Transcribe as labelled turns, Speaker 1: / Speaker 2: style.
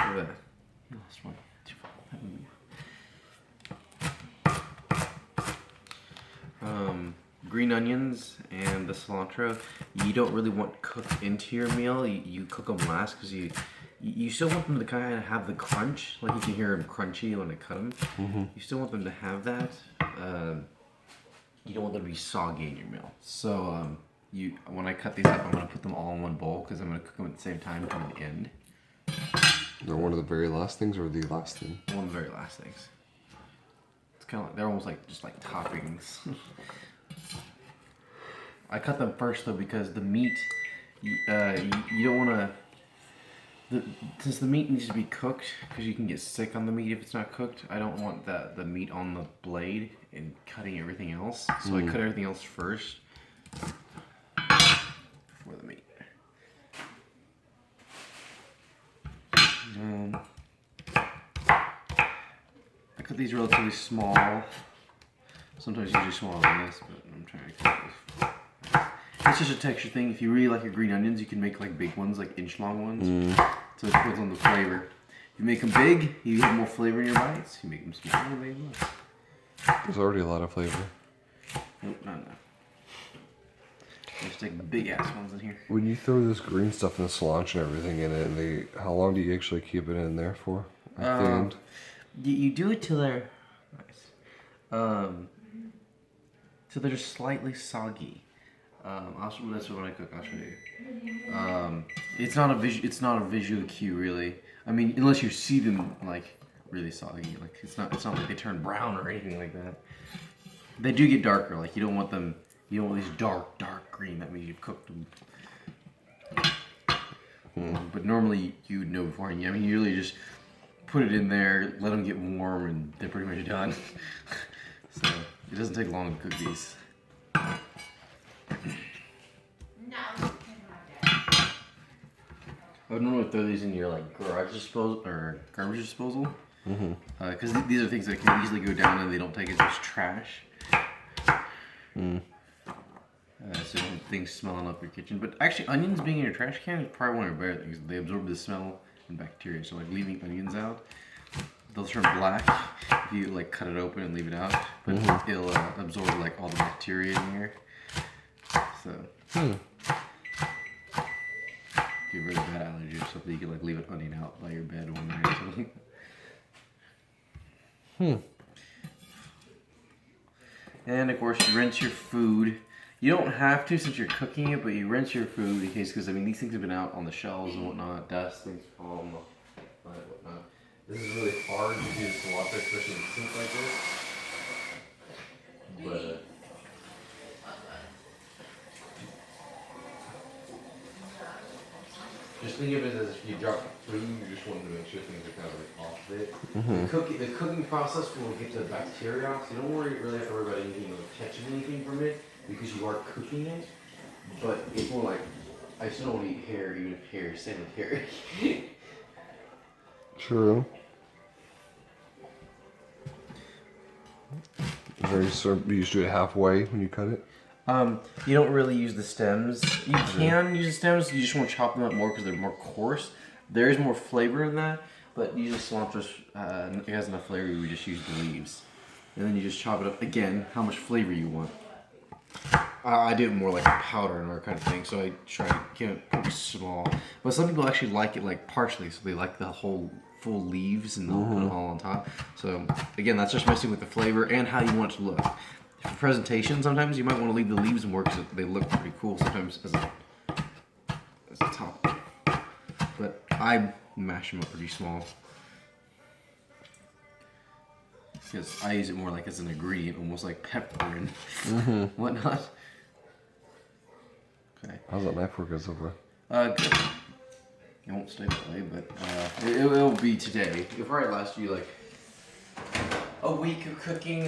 Speaker 1: at that. Last one. Green onions and the cilantro, you don't really want cooked into your meal. You cook them last because you still want them to kind of have the crunch. Like you can hear them crunchy when I cut them.
Speaker 2: Mm-hmm.
Speaker 1: You still want them to have that. You don't want them to be soggy in your meal. So when I cut these up, I'm going to put them all in one bowl because I'm going to cook them at the same time until the end.
Speaker 2: They're one of the very last things or the last thing?
Speaker 1: One of the very last things. It's kind of like, they're almost like just like toppings. I cut them first though because the meat, you don't want to, since the meat needs to be cooked, because you can get sick on the meat if it's not cooked, I don't want the meat on the blade and cutting everything else. So I cut everything else first before the meat. And I cut these relatively small. Sometimes usually smaller than this, but I'm trying to cut this. It's just a texture thing. If you really like your green onions, you can make like big ones, like inch-long ones. So it depends on the flavor. If you make them big, you get more flavor in your bites. You make them small, you make them less.
Speaker 2: There's already a lot of flavor.
Speaker 1: Nope, not enough. Just take the big-ass ones in here.
Speaker 2: When you throw this green stuff and the cilantro and everything in it, how long do you actually keep it in there for? At the end?
Speaker 1: You do it till they're nice. Till they're just slightly soggy. That's when I cook. I'll show you. It's not a visual cue, really. I mean, unless you see them like really soggy. Like it's not like they turn brown or anything like that. They do get darker. Like you don't want them. You don't want these dark green. That means you've cooked them. But normally you would know beforehand. I mean, you really just put it in there, let them get warm, and they're pretty much done. So it doesn't take long to cook these. I would normally throw these in your like garage disposal or garbage disposal, because these are things that can easily go down and they don't take as much trash. So things smelling up your kitchen. But actually, onions being in your trash can is probably one of the better things. They absorb the smell and bacteria. So like leaving onions out, they'll turn black if you like cut it open and leave it out. But it'll absorb like all the bacteria in here. So. If you have really bad allergy or something, you can like leave an onion out by your bed one night or something. And of course, you rinse your food. You don't have to since you're cooking it, but you rinse your food in case, because I mean these things have been out on the shelves and whatnot, dust, things fall on the whatnot. This is really hard to do cilantro, especially in a sink like this. But just think of it as if you drop food, you just want to make sure things are kind of like off of it. The cooking process will get the bacteria off, so you don't really have to worry about anything like catching anything from it because you are cooking it. But it's more like, I still don't eat hair, even if hair is sanitary.
Speaker 2: True. You just do it halfway when you cut it?
Speaker 1: You don't really use the stems. You can use the stems, you just want to chop them up more because they're more coarse. There is more flavor in that, but usually cilantro it has enough flavor, we just use the leaves. And then you just chop it up again, how much flavor you want. I do it more like a powder and that kind of thing, so I try to get it pretty small. But some people actually like it like partially, so they like the whole full leaves and they'll put it all on top. So again, that's just messing with the flavor and how you want it to look. For presentation, sometimes you might want to leave the leaves more because they look pretty cool sometimes as a top. But I mash them up pretty small because I use it more like as an ingredient, almost like pepper and whatnot. Okay.
Speaker 2: How's that knife working so far?
Speaker 1: Good. It won't stay that way, but it'll be today. It'll probably last you like a week of cooking.